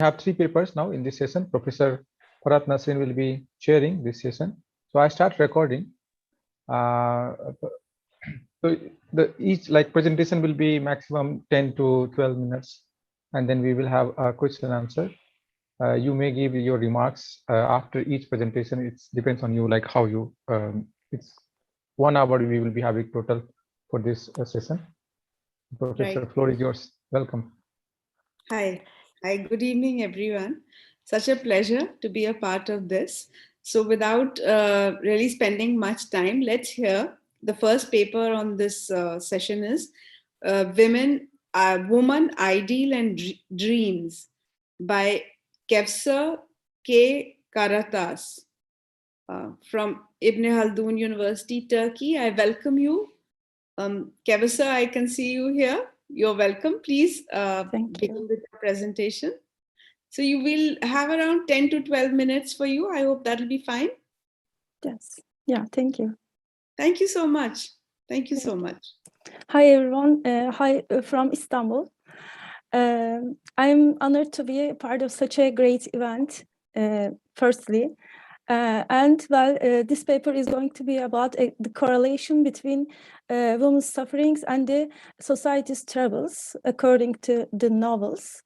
have three papers now in this session. Professor Farhat Nasreen will be chairing this session. So I start recording. So each presentation will be maximum 10 to 12 minutes, and then we will have a question and answer. You may give your remarks after each presentation. It depends on you, like how you. It's 1 hour we will be having total for this session. Professor, Right. floor is yours. Welcome. Hi. Good evening, everyone. Such a pleasure to be a part of this. So without really spending much time, let's hear the first paper on this session is Woman, Ideal and Dreams by Kevser K. Karatas from Ibn Haldun University, Turkey. I welcome you. Kevser, I can see you here. You're welcome. Please begin with the presentation. So you will have around 10 to 12 minutes for you. I hope that'll be fine. Yes. Yeah, thank you. Thank you so much. Thank you so much. Hi, everyone. Hi from Istanbul. I'm honored to be a part of such a great event, firstly. This paper is going to be about the correlation between women's sufferings and the society's troubles, according to the novels.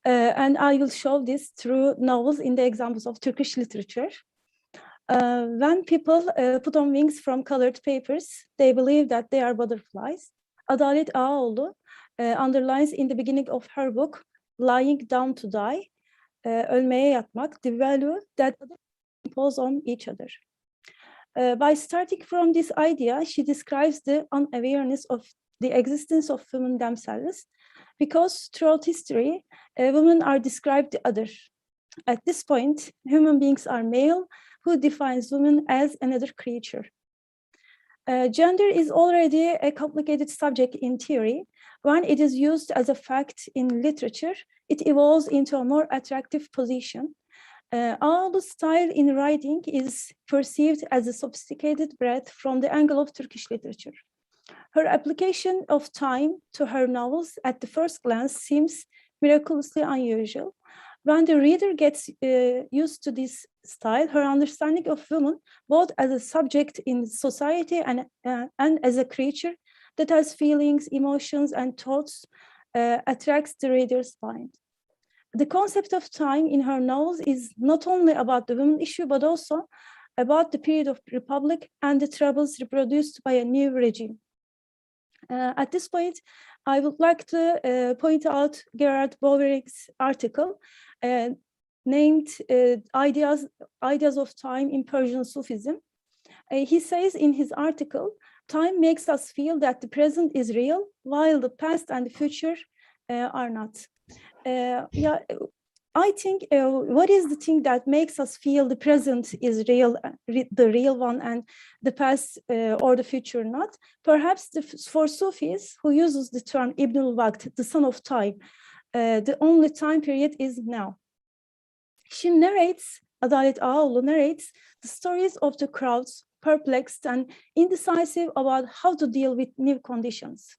And I will show this through novels in the examples of Turkish literature. When people put on wings from colored papers, they believe that they are butterflies. Adalet Ağaoğlu underlines in the beginning of her book, Lying Down to Die, Ölmeye Yatmak, the value that impose on each other. By starting from this idea, she describes the unawareness of the existence of women themselves, because throughout history, women are described the other. At this point, human beings are male, who defines women as another creature. Gender is already a complicated subject in theory. When it is used as a fact in literature, it evolves into a more attractive position. Ağaoğlu's style in writing is perceived as a sophisticated breadth from the angle of Turkish literature. Her application of time to her novels at the first glance seems miraculously unusual. When the reader gets used to this style, her understanding of women, both as a subject in society and as a creature that has feelings, emotions, and thoughts, attracts the reader's mind. The concept of time in her novels is not only about the women issue, but also about the period of republic and the troubles reproduced by a new regime. At this point, I would like to point out Gerard Bovering's article named Ideas of Time in Persian Sufism. He says in his article, time makes us feel that the present is real, while the past and the future are not. Yeah, I think what is the thing that makes us feel the present is real, the real one, and the past or the future not? Perhaps for Sufis who uses the term Ibn al-Waqt, the son of time, the only time period is now. She narrates, Adalet Ağaoğlu narrates the stories of the crowds, perplexed and indecisive about how to deal with new conditions.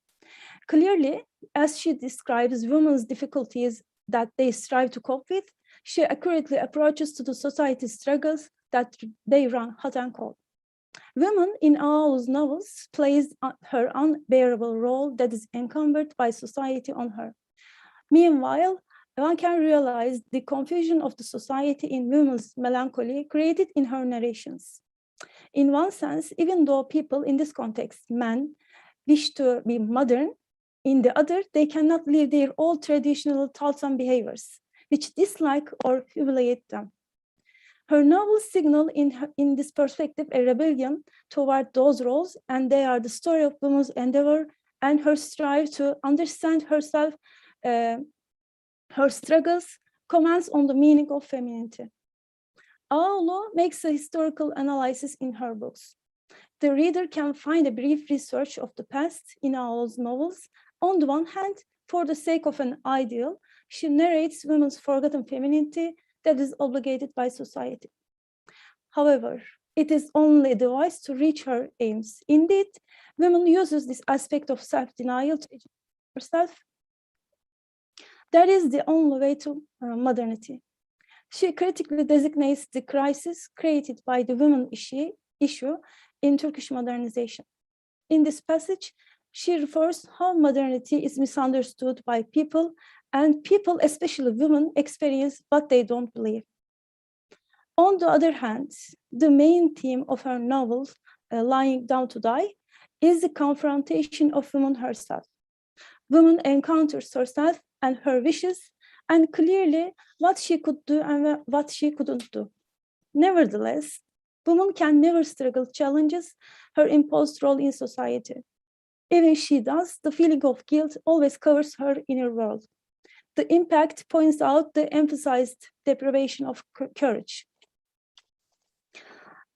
Clearly, as she describes women's difficulties that they strive to cope with, she accurately approaches to the society's struggles that they run hot and cold. Women in Ağaoğlu's novels plays her unbearable role that is encumbered by society on her. Meanwhile, one can realize the confusion of the society in women's melancholy created in her narrations. In one sense, even though people in this context, men, wish to be modern, in the other, they cannot leave their old traditional thoughts and behaviors, which dislike or humiliate them. Her novels signal in this perspective a rebellion toward those roles, and they are the story of women's endeavor and her strive to understand herself, her struggles, comments on the meaning of femininity. Ağaoğlu makes a historical analysis in her books. The reader can find a brief research of the past in Ağaoğlu's novels. On the one hand, for the sake of an ideal, she narrates women's forgotten femininity that is obligated by society. However, it is only a device to reach her aims. Indeed, women uses this aspect of self-denial to educate herself That is the only way to modernity. She critically designates the crisis created by the women issue in Turkish modernization. In this passage, she refers how modernity is misunderstood by people, and people, especially women, experience what they don't believe. On the other hand, the main theme of her novel, Lying Down to Die, is the confrontation of woman herself. Woman encounters herself and her wishes, and clearly what she could do and what she couldn't do. Nevertheless, woman can never struggle challenges her imposed role in society. Even she does, the feeling of guilt always covers her inner world. The impact points out the emphasized deprivation of courage.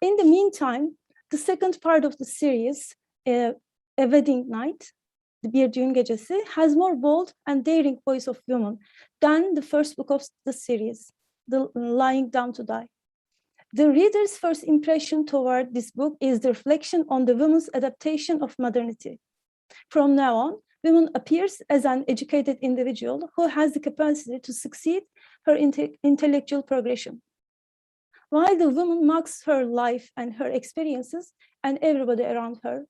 In the meantime, the second part of the series, A Wedding Night, Bir Düğün Gecesi, has more bold and daring voice of women than the first book of the series, The Lying Down to Die. The reader's first impression toward this book is the reflection on the women's adaptation of modernity. From now on, women appears as an educated individual who has the capacity to succeed her intellectual progression. While the woman marks her life and her experiences and everybody around her,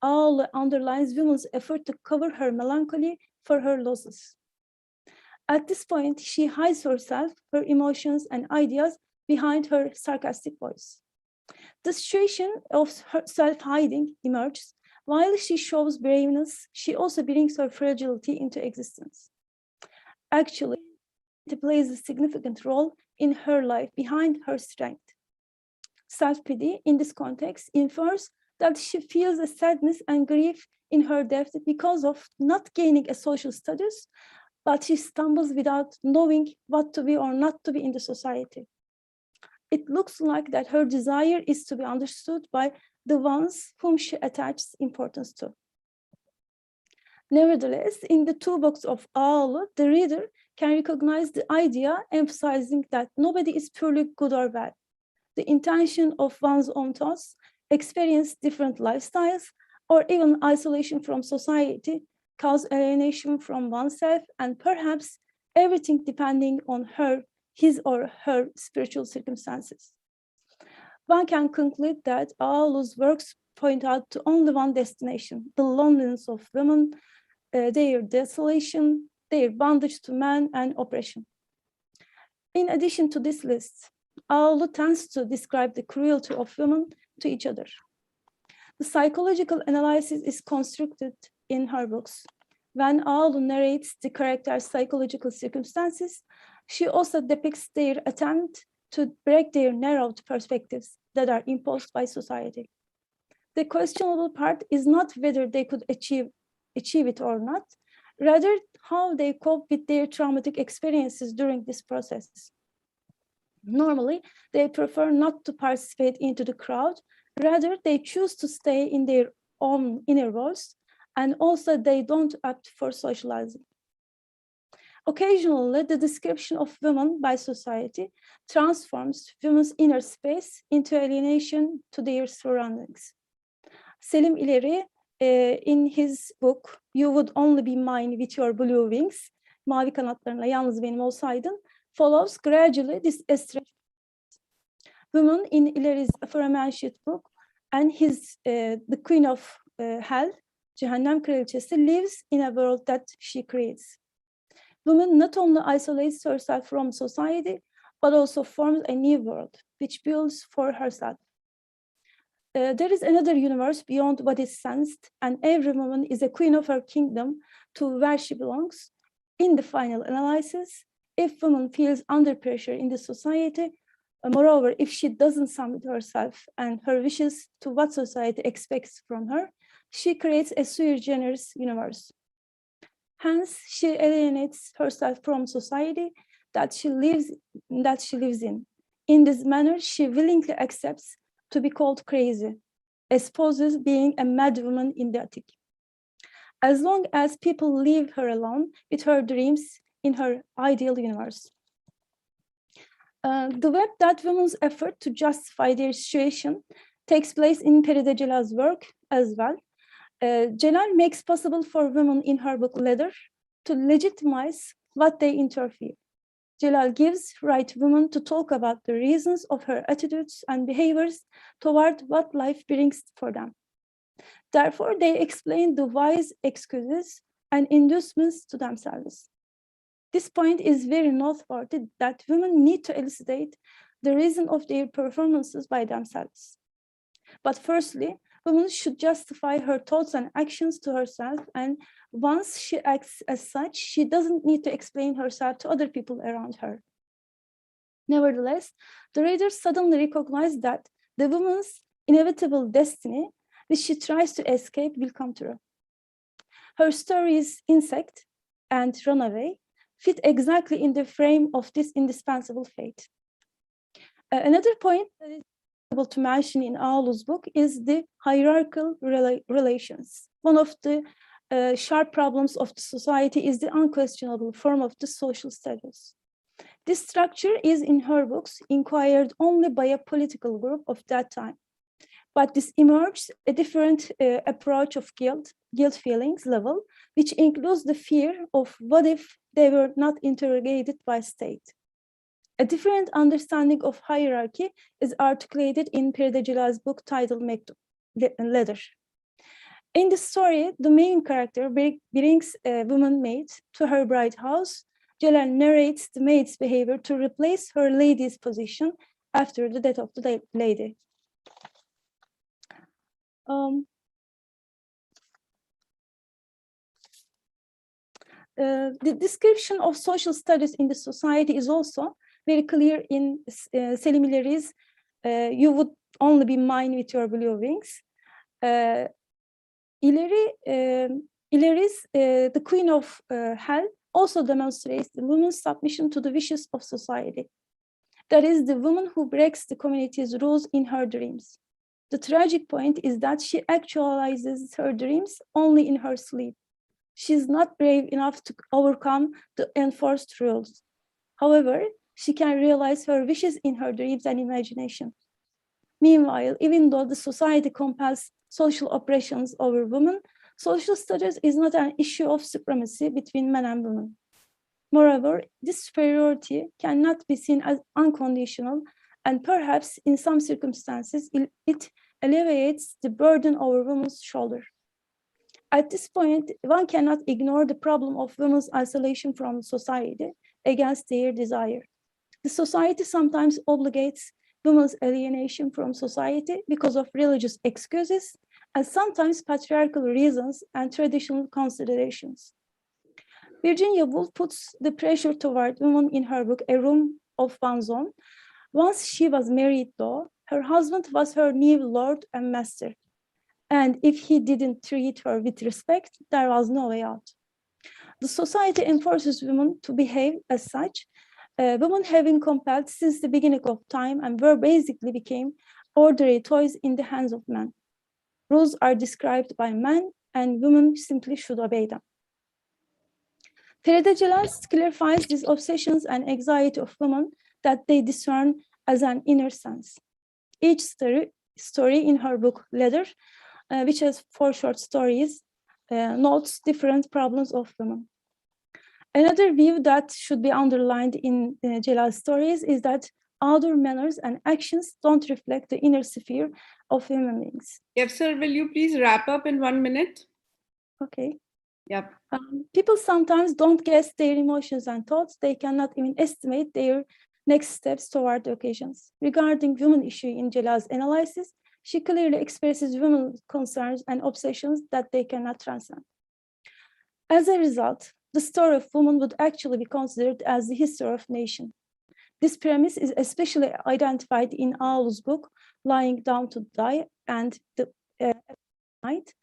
all underlines women's effort to cover her melancholy for her losses. At this point, she hides herself, her emotions and ideas behind her sarcastic voice. The situation of her self-hiding emerges. While she shows braveness, she also brings her fragility into existence. Actually, it plays a significant role in her life behind her strength. Self-pity in this context infers that she feels a sadness and grief in her depth because of not gaining a social status, but she stumbles without knowing what to be or not to be in the society. It looks like that her desire is to be understood by the ones whom she attaches importance to. Nevertheless, in the toolbox of Ağaoğlu, the reader can recognize the idea emphasizing that nobody is purely good or bad. The intention of one's own thoughts, experience different lifestyles, or even isolation from society, cause alienation from oneself, and perhaps everything depending on his or her spiritual circumstances. One can conclude that Ağaoğlu's works point out to only one destination, the loneliness of women, their desolation, their bondage to man and oppression. In addition to this list, Ağaoğlu tends to describe the cruelty of women to each other. The psychological analysis is constructed in her books. When Ağaoğlu narrates the character's psychological circumstances, she also depicts their attempt to break their narrowed perspectives that are imposed by society. The questionable part is not whether they could achieve it or not, rather how they cope with their traumatic experiences during this process. Normally, they prefer not to participate into the crowd, rather they choose to stay in their own inner worlds, and also they don't opt for socializing. Occasionally, the description of women by society transforms women's inner space into alienation to their surroundings. Selim İleri, in his book, You Would Only Be Mine with Your Blue Wings, Mavi kanatlarınla yalnız benim olsaydın, follows gradually this estrangement. Women in İleri's aforementioned book and the Queen of Hell, Cehennem Kraliçesi, lives in a world that she creates. Woman not only isolates herself from society, but also forms a new world, which builds for herself. There is another universe beyond what is sensed, and every woman is a queen of her kingdom to where she belongs. In the final analysis, if woman feels under pressure in the society, moreover, if she doesn't submit herself and her wishes to what society expects from her, she creates a sui generis universe. Hence, she alienates herself from society that she lives in. In this manner, she willingly accepts to be called crazy, espouses being a mad woman in the attic. As long as people leave her alone with her dreams in her ideal universe. The web that women's effort to justify their situation takes place in Feride Celal's work as well. Celal makes possible for women in her book Leather to legitimize what they interfere. Celal gives right women to talk about the reasons of her attitudes and behaviors toward what life brings for them. Therefore, they explain the wise excuses and inducements to themselves. This point is very noteworthy that women need to elucidate the reason of their performances by themselves. But firstly, women should justify her thoughts and actions to herself, and once she acts as such, she doesn't need to explain herself to other people around her. Nevertheless, the reader suddenly recognizes that the woman's inevitable destiny, which she tries to escape, will come true. Her stories, Insect and Runaway, fit exactly in the frame of this indispensable fate. Another point that is able to mention in Ağulu's book is the hierarchical relations. One of the sharp problems of the society is the unquestionable form of the social status. This structure is in her books inquired only by a political group of that time. But this emerges a different approach of guilt feelings level, which includes the fear of what if they were not interrogated by state. A different understanding of hierarchy is articulated in Feride Celal's book titled Letter. In the story, the main character brings a woman maid to her bride house. Celal narrates the maid's behavior to replace her lady's position after the death of the lady. The description of social studies in the society is also very clear in Selim İleri's You Would Only Be Mine With Your Blue Wings. İleri's The Queen of Hell also demonstrates the woman's submission to the wishes of society. That is, the woman who breaks the community's rules in her dreams. The tragic point is that she actualizes her dreams only in her sleep. She is not brave enough to overcome the enforced rules. However, she can realize her wishes in her dreams and imagination. Meanwhile, even though the society compels social oppressions over women, social studies is not an issue of supremacy between men and women. Moreover, this superiority cannot be seen as unconditional, and perhaps in some circumstances, it alleviates the burden over women's shoulder. At this point, one cannot ignore the problem of women's isolation from society against their desire. The society sometimes obligates women's alienation from society because of religious excuses and sometimes patriarchal reasons and traditional considerations. Virginia Woolf puts the pressure toward women in her book, A Room of One's Own. Once she was married, though, her husband was her new lord and master. And if he didn't treat her with respect, there was no way out. The society enforces women to behave as such, women have been compelled since the beginning of time and were basically became ordinary toys in the hands of men. Rules are described by men and women simply should obey them. Feride Celal clarifies these obsessions and anxiety of women that they discern as an inner sense. Each story in her book, Letter, which has 4 short stories, notes different problems of women. Another view that should be underlined in Celal's stories is that outer manners and actions don't reflect the inner sphere of human beings. Yes, sir, will you please wrap up in 1 minute? Okay. Yep. People sometimes don't guess their emotions and thoughts. They cannot even estimate their next steps toward the occasions. Regarding women issue in Celal's analysis, she clearly expresses women's concerns and obsessions that they cannot transcend. As a result, the story of women would actually be considered as the history of nation. This premise is especially identified in Ağulu's book, Lying Down to Die and The Night.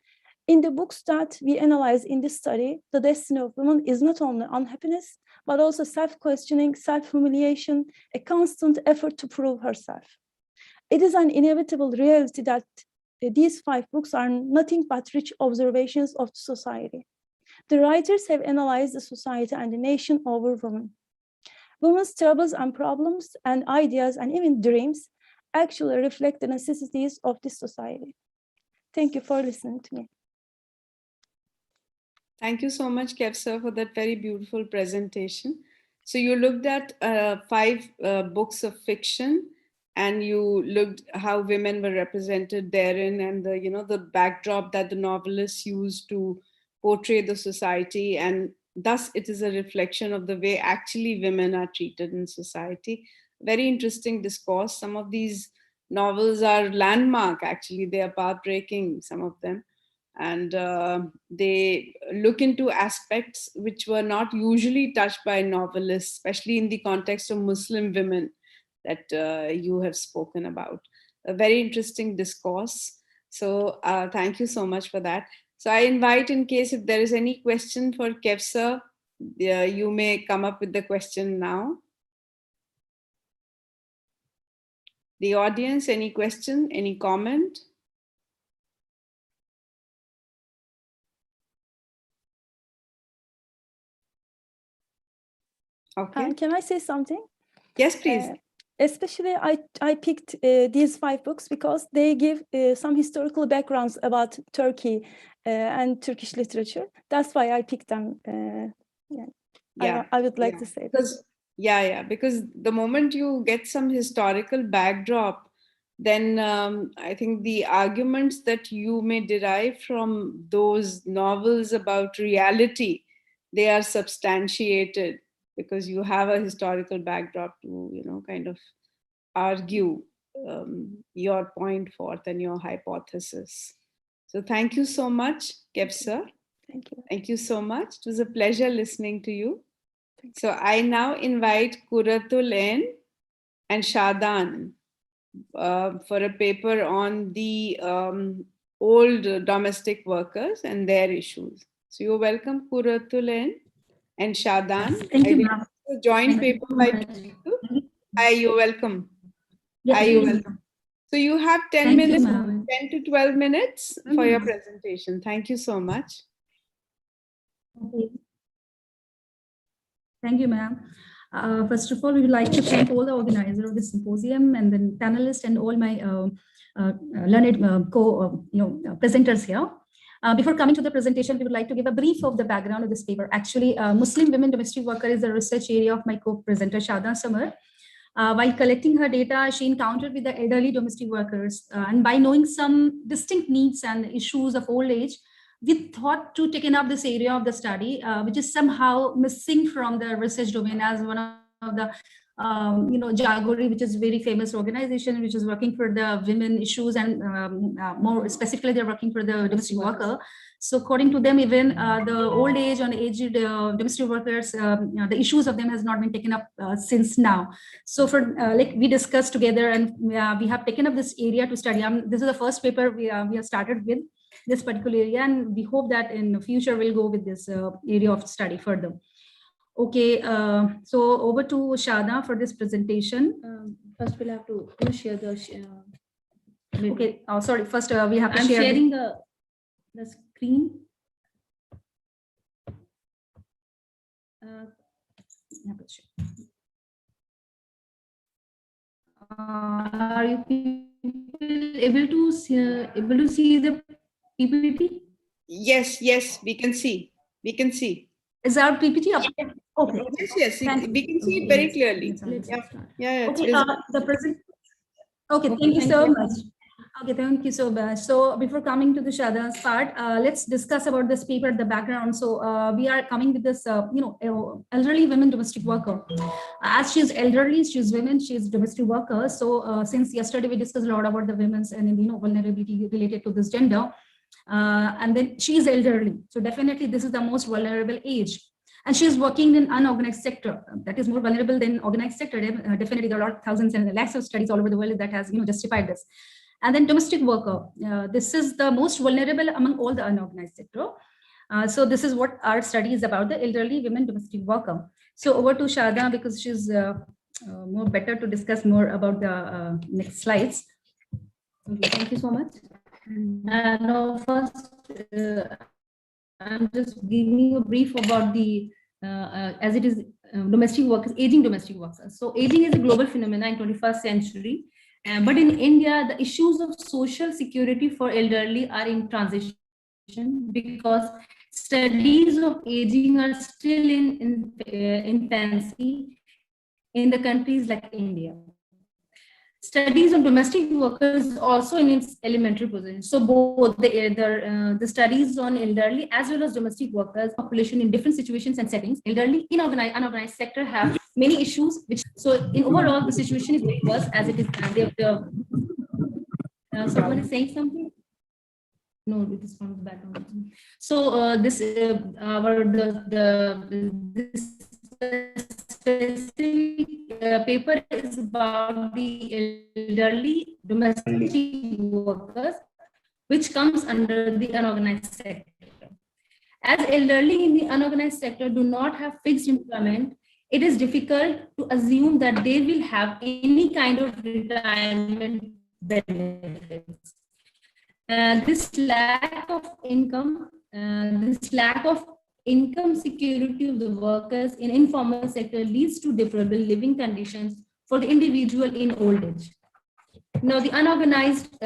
In the books that we analyze in this study, the destiny of women is not only unhappiness, but also self-questioning, self-humiliation, a constant effort to prove herself. It is an inevitable reality that these 5 books are nothing but rich observations of the society. The writers have analyzed the society and the nation over women. Women's troubles and problems and ideas and even dreams actually reflect the necessities of this society. Thank you for listening to me. Thank you so much, Kevsar, for that very beautiful presentation. So you looked at 5 books of fiction, and you looked how women were represented therein, and the backdrop that the novelists used to portray the society, and thus it is a reflection of the way actually women are treated in society. Very interesting discourse. Some of these novels are landmark, actually. They are path-breaking, some of them, and they look into aspects which were not usually touched by novelists, especially in the context of Muslim women that you have spoken about. A very interesting discourse. So thank you so much for that. So I invite, in case if there is any question for Kevsar, you may come up with the question now. The audience, any question, any comment? Okay. Can I say something? Yes, please. Especially, I picked these 5 books because they give some historical backgrounds about Turkey and Turkish literature. That's why I picked them. I would like to say because because the moment you get some historical backdrop, then I think the arguments that you may derive from those novels about reality, they are substantiated because you have a historical backdrop to kind of argue your point forth and your hypothesis. So thank you so much, Kevsar. Thank you. Thank you so much. It was a pleasure listening to you. So I now invite Quratul Ain and Shadan for a paper on the old domestic workers and their issues. So you're welcome, Quratul Ain and Shadan. Thank you, ma'am. A joint paper by Pitu. Hi, you're welcome. Yeah, You're welcome. So you have 10 Thank minutes, you, 10 to 12 minutes for your presentation. Thank you so much. Okay. Thank you, ma'am. First of all, we would like to thank all the organizers of this symposium and then panelists and all my learned presenters here. Before coming to the presentation, we would like to give a brief of the background of this paper. Actually, Muslim women domestic worker is a research area of my co-presenter, Shadan Samar. While collecting her data, she encountered with the elderly domestic workers. And by knowing some distinct needs and issues of old age, we thought to take up this area of the study, which is somehow missing from the research domain, as one of the Jagori, which is very famous organization, which is working for the women issues, and more specifically, they're working for the domestic worker. So according to them, even the old age and aged domestic workers, the issues of them has not been taken up since now. So for like we discussed together, and we have taken up this area to study. This is the first paper we have started with this particular area, and we hope that in the future we'll go with this area of study further. Okay, so over to Shada for this presentation. First, we'll have to share the. Okay, sorry. First, we have to I'm share sharing the screen. Are you people able to see the PPT? Yes, we can see. We can see. Is our PPT up? Okay. Yes, we can see it very clearly. Yeah. Okay, the present. Okay, thank you so much. Okay, thank you so much. So before coming to the Shada's part, let's discuss about this paper, the background. So we are coming with this, elderly women domestic worker. As she's elderly, she's women, she's domestic worker. So since yesterday we discussed a lot about the women's and vulnerability related to this gender. And then she is elderly. So definitely this is the most vulnerable age. And she's working in unorganized sector. That is more vulnerable than organized sector. Definitely there are thousands and lakhs of studies all over the world that has justified this. And then domestic worker. This is the most vulnerable among all the unorganized sector. So this is what our study is about, the elderly women domestic worker. So over to Shada, because she's more better to discuss more about the next slides. Okay, thank you so much. Now first, I'm just giving you a brief about the, as it is domestic workers, aging domestic workers. So aging is a global phenomenon in 21st century. But in India, the issues of social security for elderly are in transition because studies of aging are still in infancy in the countries like India. Studies on domestic workers also in its elementary position. So both the studies on elderly as well as domestic workers population in different situations and settings. Elderly in unorganized sector have many issues. So in overall the situation is very worse as it is. Someone is saying something. No, it is from the background. So this specific paper is about the elderly domestic workers, which comes under the unorganized sector. As elderly in the unorganized sector do not have fixed employment, it is difficult to assume that they will have any kind of retirement benefits. This lack of income security of the workers in informal sector leads to deplorable living conditions for the individual in old age. Now, the unorganized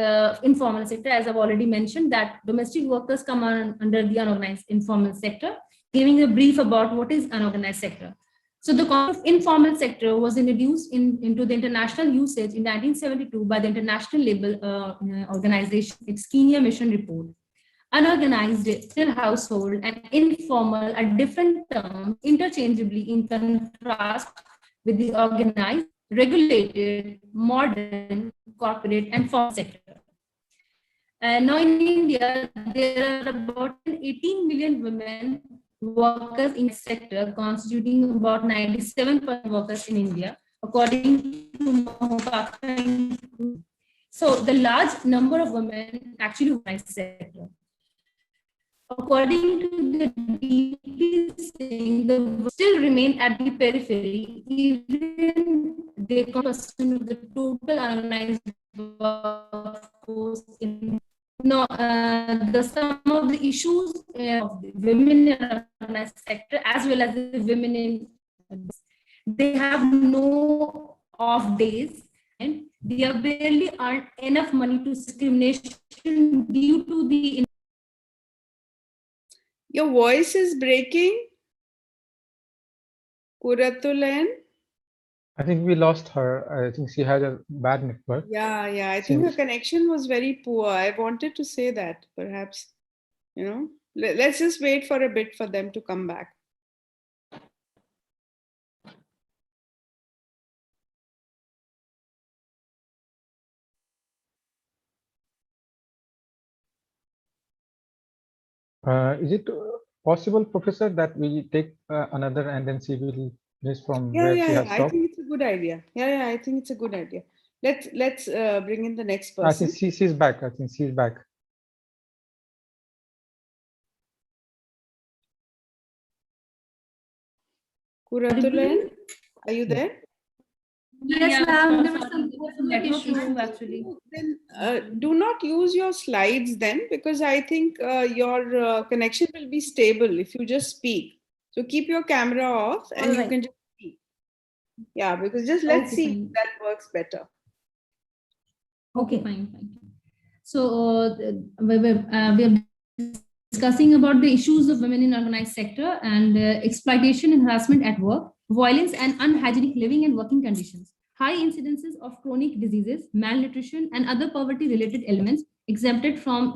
informal sector, as I've already mentioned, that domestic workers come under the unorganized informal sector, giving a brief about what is unorganized sector. So the concept of informal sector was introduced into the international usage in 1972 by the International Labour Organization, its Kenya Mission Report. Unorganized, still household, and informal are different terms interchangeably in contrast with the organized, regulated, modern, corporate, and formal sector. Now in India, there are about 18 million women workers in the sector, constituting about 97% of workers in India, according to so the large number of women actually work in the sector. According to the DPC, they still remain at the periphery, even they constitute of the total unorganized workforce in. No, some of the issues of the women in the unorganized sector as well as the women in, they have no off days and they are barely earn enough money to discrimination due to the. Your voice is breaking. Kuratulen. I think we lost her. I think she had a bad network. Yeah. I think her connection was very poor. I wanted to say that perhaps, let's just wait for a bit for them to come back. Is it possible, Professor, that we take another and then she will finish from where she has stopped? I think it's a good idea. I think it's a good idea. Let's bring in the next person. I think she's back. I think she's back. Kuratulen, are you there? Yes, ma'am. There was some network issue actually. Then do not use your slides then, because I think your connection will be stable if you just speak. So keep your camera off and you can just speak. Yeah, because just let's see if that works better. Okay, fine. So we're discussing about the issues of women in organized sector and exploitation and harassment at work, violence and unhygienic living and working conditions, high incidences of chronic diseases, malnutrition, and other poverty-related elements exempted from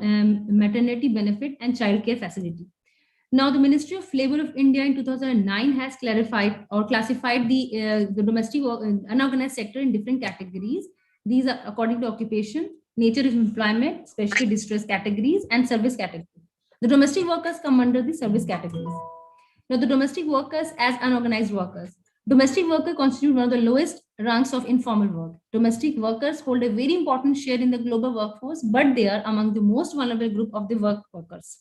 maternity benefit and childcare facility. Now, the Ministry of Labour of India in 2009 has clarified or classified the domestic unorganized sector in different categories. These are according to occupation, nature of employment, especially distress categories, and service categories. The domestic workers come under the service categories. Now, the domestic workers as unorganized workers. Domestic workers constitute one of the lowest ranks of informal work. Domestic workers hold a very important share in the global workforce, but they are among the most vulnerable group of the workers.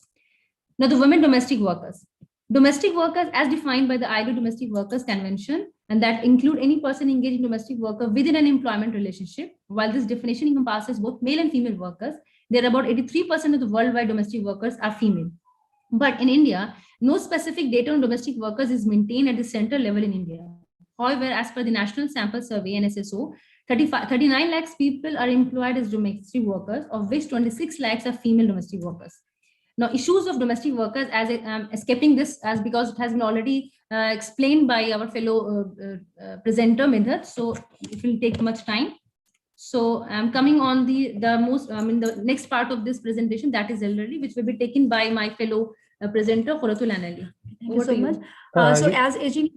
Now, the women domestic workers. Domestic workers as defined by the ILO Domestic Workers Convention, and that include any person engaged in domestic worker within an employment relationship. While this definition encompasses both male and female workers, there are about 83% of the worldwide domestic workers are female. But in India, no specific data on domestic workers is maintained at the center level in India. However, as per the National Sample Survey, NSSO, 39 lakhs people are employed as domestic workers, of which 26 lakhs are female domestic workers. Now, issues of domestic workers, as escaping this, as because it has been already explained by our fellow presenter Midhat, so it will take much time. So I'm coming on the next part of this presentation, that is elderly, which will be taken by my fellow presenter Khuratul Anali. Thank you so much. So as aging.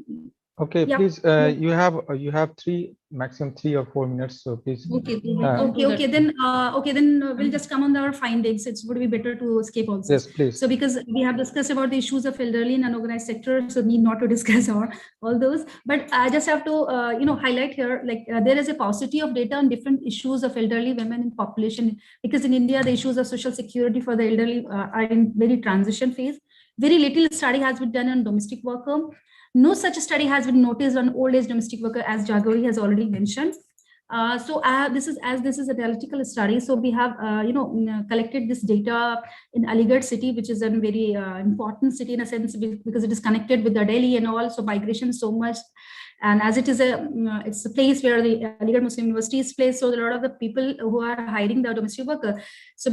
Okay, Yeah. please. You have maximum 3 or 4 minutes. So please. Okay. Then we'll just come on our findings. It would be better to escape also. Yes, please. So because we have discussed about the issues of elderly and unorganized sector, so need not to discuss all those. But I just have to highlight here, like there is a paucity of data on different issues of elderly women in population, because in India the issues of social security for the elderly are in very transition phase. Very little study has been done on domestic worker. No such study has been noticed on old age domestic worker, as Jagori has already mentioned. This is a analytical study. So we have collected this data in Aligarh city, which is a very important city in a sense, because it is connected with the Delhi and all. So migration so much, and as it is it's a place where the Aligarh Muslim University is placed. So a lot of the people who are hiring the domestic worker. So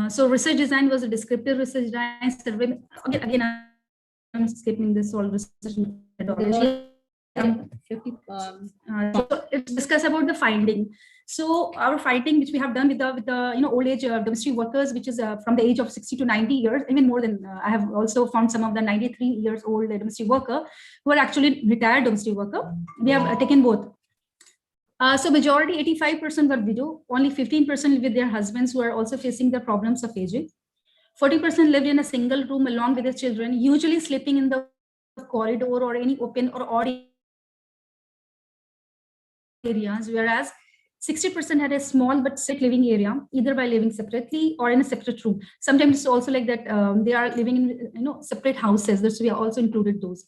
so research design was a descriptive research design survey. Again, I'm skipping this all research. So let's discuss about the finding. So our finding, which we have done with the old age domestic workers, which is from the age of 60 to 90 years, even more than I have also found some of the 93 years old domestic worker who are actually retired domestic worker. We have taken both. So majority 85% were widow, only 15% live with their husbands who are also facing the problems of aging. 40% lived in a single room along with their children, usually sleeping in the corridor or any open or odd areas, whereas 60% had a small but safe living area, either by living separately or in a separate room. Sometimes it's also like that they are living in separate houses. So we have also included those.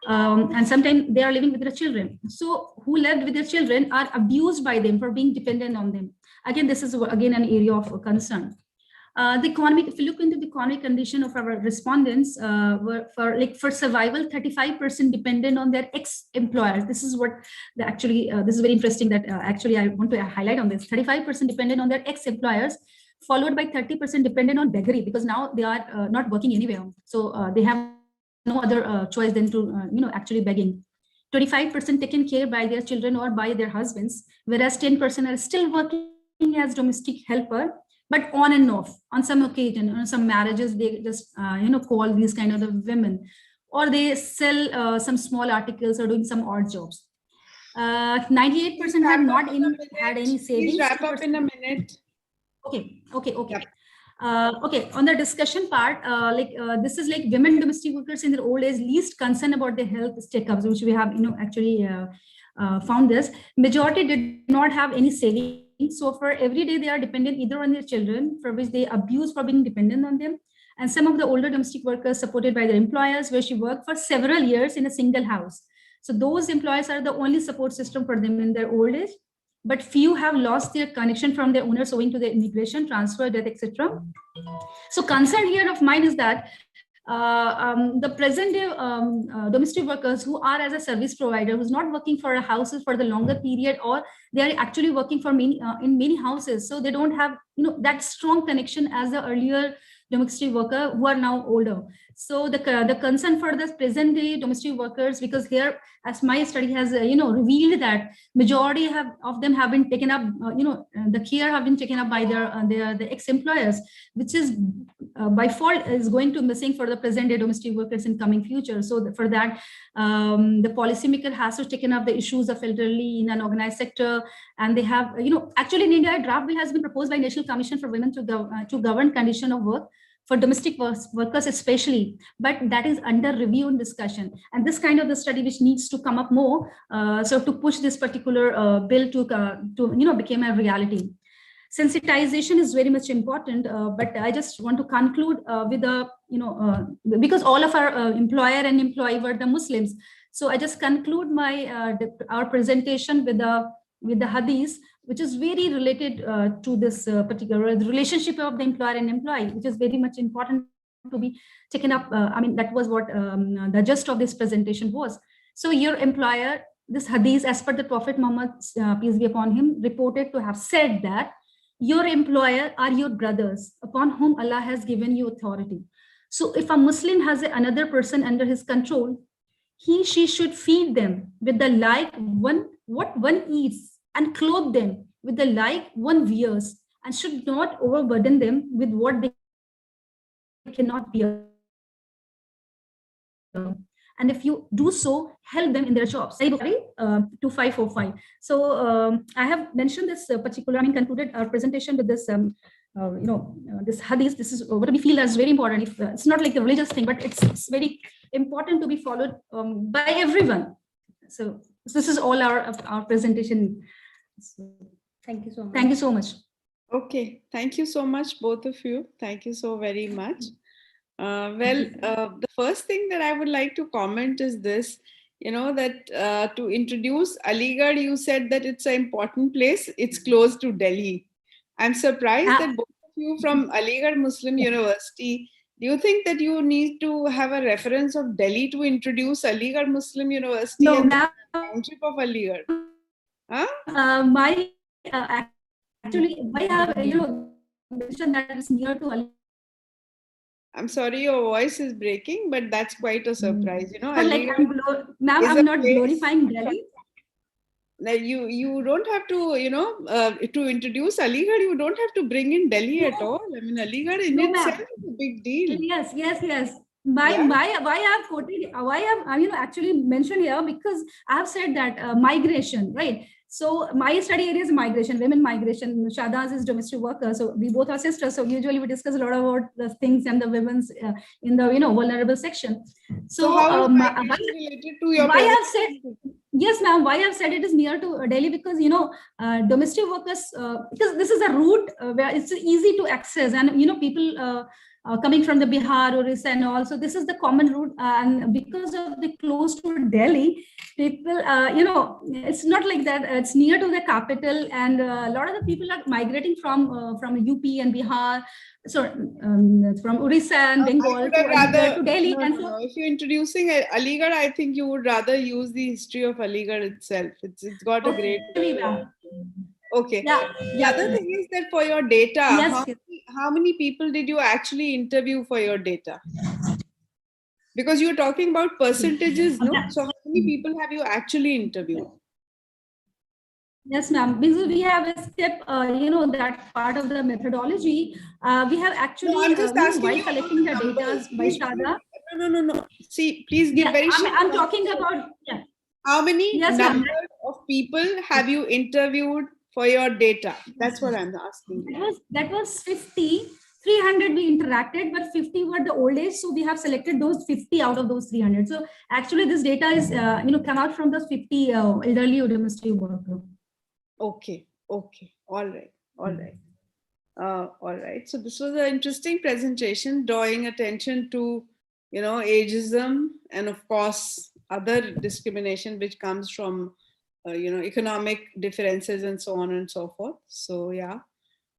And sometimes they are living with their children. So who lived with their children are abused by them for being dependent on them. Again, this is again an area of concern. The economic, if you look into the economic condition of our respondents, were for survival, 35% dependent on their ex-employers. This is what this is very interesting that actually I want to highlight on this. 35% dependent on their ex-employers, followed by 30% dependent on beggary, because now they are not working anywhere. So they have no other choice than to actually begging. 25% taken care by their children or by their husbands, whereas 10% are still working as domestic helper, but on and off. On some occasion, on some marriages, they just call these kind of the women, or they sell some small articles or doing some odd jobs. 98% have not had any savings. Please wrap up in a minute. Okay. Yep. Okay, on the discussion part, this is like women domestic workers in their old age least concerned about their health checkups, which we have actually found this. Majority did not have any savings. So for every day they are dependent either on their children, for which they abuse for being dependent on them, and some of the older domestic workers supported by their employers, where she worked for several years in a single house. So those employers are the only support system for them in their old age. But few have lost their connection from their owners owing to their immigration, transfer, death, etc. So concern here of mine is that the present day domestic workers who are as a service provider, who's not working for a houses for the longer period, or they are actually working for many in many houses, so they don't have that strong connection as the earlier domestic worker who are now older. So the concern for the present day domestic workers, because here, as my study has revealed that majority of them have been taken up, the care have been taken up by the ex-employers, which is by fault is going to missing for the present day domestic workers in coming future. So for that, the policymaker has to taken up the issues of elderly in an organized sector, and they have actually in India, a draft bill has been proposed by National Commission for Women to govern condition of work for domestic workers especially, but that is under review and discussion. And this kind of the study which needs to come up more, so to push this particular bill to become a reality. Sensitization is very much important, but I just want to conclude with because all of our employer and employee were the Muslims. So I just conclude our presentation with the hadith, which is very related to this particular relationship of the employer and employee, which is very much important to be taken up. That was what the gist of this presentation was. So your employer, this hadith, as per the Prophet Muhammad, peace be upon him, reported to have said that your employer are your brothers upon whom Allah has given you authority. So if a Muslim has another person under his control, she should feed them with the like what one eats and clothe them with the like one wears, and should not overburden them with what they cannot bear. And if you do so, help them in their jobs. 2545. So I have mentioned this concluded our presentation with this, this hadith. This is what we feel as very important. If it's not like a religious thing, but it's very important to be followed by everyone. So this is all our presentation. So, Thank you so much. thank you so much. Okay, thank you so much, both of you. Thank you so very much. The first thing that I would like to comment is this, that to introduce Aligarh, you said that it's an important place. It's close to Delhi. I'm surprised that both of you from Aligarh Muslim University, do you think that you need to have a reference of Delhi to introduce Aligarh Muslim University and the township of Aligarh? Huh? Actually, why have mentioned that it's near to Aligarh? I'm sorry, your voice is breaking, but that's quite a surprise. Ma'am, I'm not glorifying Delhi. You don't have to, to introduce Aligarh, you don't have to bring in Delhi at all. I mean, Aligarh in itself is a big deal. Yes. Why I've quoted, why I've actually mentioned here, because I have said that migration, right? So my study area is migration, women migration. Shadaz is domestic worker. So we both are sisters. So usually we discuss a lot about the things and the women's in the vulnerable section. So how is migration related to your? Why I've said yes, ma'am. Why I've said it is near to Delhi, because domestic workers, because this is a route where it's easy to access, and people coming from the Bihar, Orissa, and also this is the common route, and because of the close to Delhi, people, it's not like that. It's near to the capital, and a lot of the people are migrating from UP and Bihar, so from Orissa and Bengal to Delhi. No. If you're introducing Aligarh, I think you would rather use the history of Aligarh itself. It's got a great. Okay. The other thing is that for your data, how many people did you actually interview for your data? Because you're talking about percentages, no? So how many people have you actually interviewed? Yes, ma'am. Because we have a step, that part of the methodology. We have actually, I'm just asking while collecting the data by Shada. No. See, please give very short. I'm talking about, how many number of people have you interviewed for your data? That's what I'm asking. That was 50. 300 we interacted, but 50 were the old age. So we have selected those 50 out of those 300. So actually this data is, come out from those 50 elderly or domestic workers. Okay. All right. So this was an interesting presentation, drawing attention to, ageism and of course other discrimination which comes from, economic differences and so on and so forth. So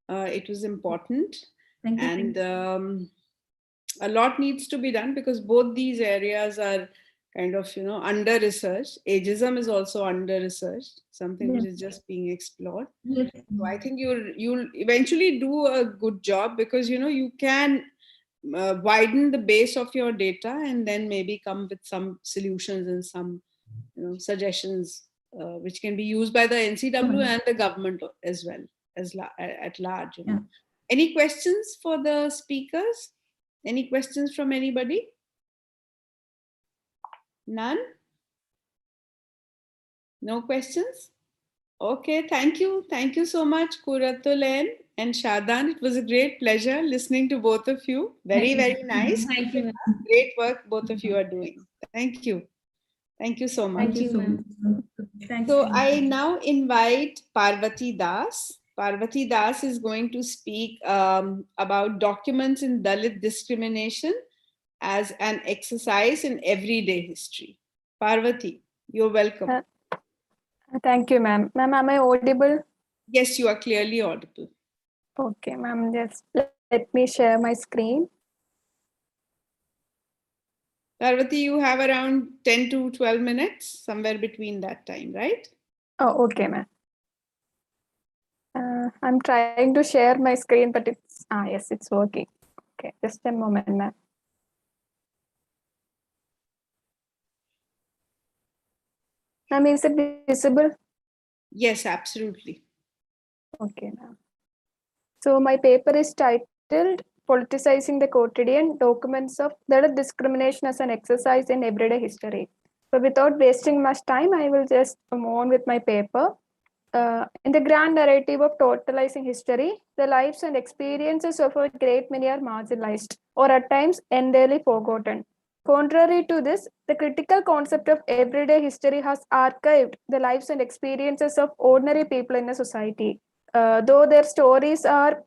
it was important. And a lot needs to be done because both these areas are kind of, under researched. Ageism is also under researched, something which is just being explored. So I think you'll eventually do a good job because, you can widen the base of your data and then maybe come with some solutions and some, suggestions which can be used by the NCW and the government as well as at large. Any questions for the speakers? Any questions from anybody? None? No questions? Okay, thank you. Thank you so much, Quratul and Shadan. It was a great pleasure listening to both of you. Very, very nice. Thank you. Great work both of you are doing. Thank you. Thank you so much. Thank you, ma'am. So I now invite Parvati Das. Parvati Das is going to speak about documents in Dalit discrimination as an exercise in everyday history. Parvati, you're welcome. Thank you, ma'am. Ma'am, am I audible? Yes, you are clearly audible. Okay, ma'am. Just let me share my screen. Parvati, you have around 10 to 12 minutes, somewhere between that time, right? Oh, okay, ma'am. I'm trying to share my screen, but yes, it's working. Okay, just a moment, ma'am. Ma'am, is it visible? Yes, absolutely. Okay, ma'am. So my paper is titled Politicizing the Quotidian, Documents of Dalit Discrimination as an Exercise in Everyday History. So without wasting much time, I will just move on with my paper. In the grand narrative of totalizing history, the lives and experiences of a great many are marginalized or at times entirely forgotten. Contrary to this, the critical concept of everyday history has archived the lives and experiences of ordinary people in a society. Though their stories are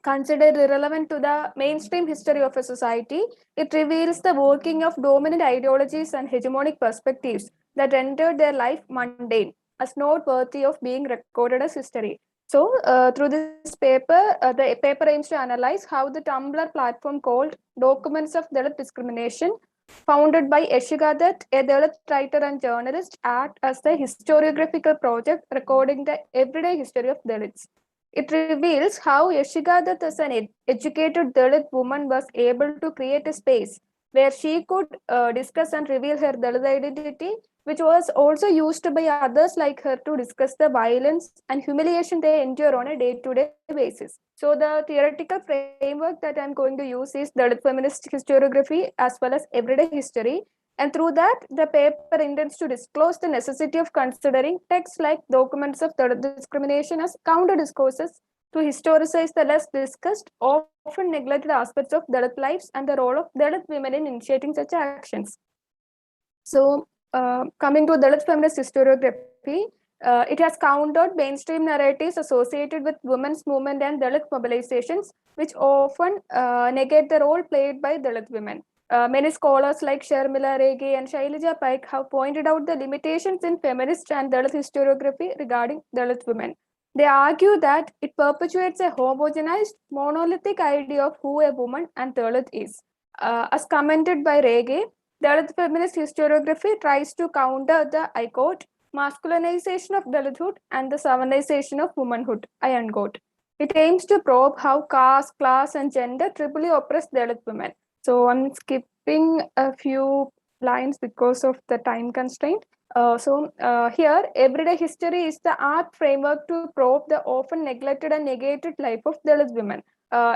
considered irrelevant to the mainstream history of a society, it reveals the working of dominant ideologies and hegemonic perspectives that rendered their life mundane, as not worthy of being recorded as history. So, through this paper, the paper aims to analyze how the Tumblr platform called Documents of Dalit Discrimination, founded by Ezzat, a Dalit writer and journalist, act as the historiographical project recording the everyday history of Dalits. It reveals how Ezzat, as an educated Dalit woman, was able to create a space where she could discuss and reveal her Dalit identity, which was also used by others like her to discuss the violence and humiliation they endure on a day-to-day basis. So the theoretical framework that I'm going to use is Dalit feminist historiography as well as everyday history. And through that, the paper intends to disclose the necessity of considering texts like documents of Dalit discrimination as counter discourses to historicize the less discussed, often neglected aspects of Dalit lives and the role of Dalit women in initiating such actions. So, coming to Dalit feminist historiography, it has countered mainstream narratives associated with women's movement and Dalit mobilizations, which often negate the role played by Dalit women. Many scholars like Sharmila Rege and Shailija Paik have pointed out the limitations in feminist and Dalit historiography regarding Dalit women. They argue that it perpetuates a homogenized, monolithic idea of who a woman and Dalit is. As commented by Rege, Dalit feminist historiography tries to counter the, I quote, masculinization of Dalithood and the savanization of womanhood, I unquote. It aims to probe how caste, class, and gender triply oppress Dalit women. So I'm skipping a few lines because of the time constraint. Here, everyday history is the art framework to probe the often neglected and negated life of Dalit women.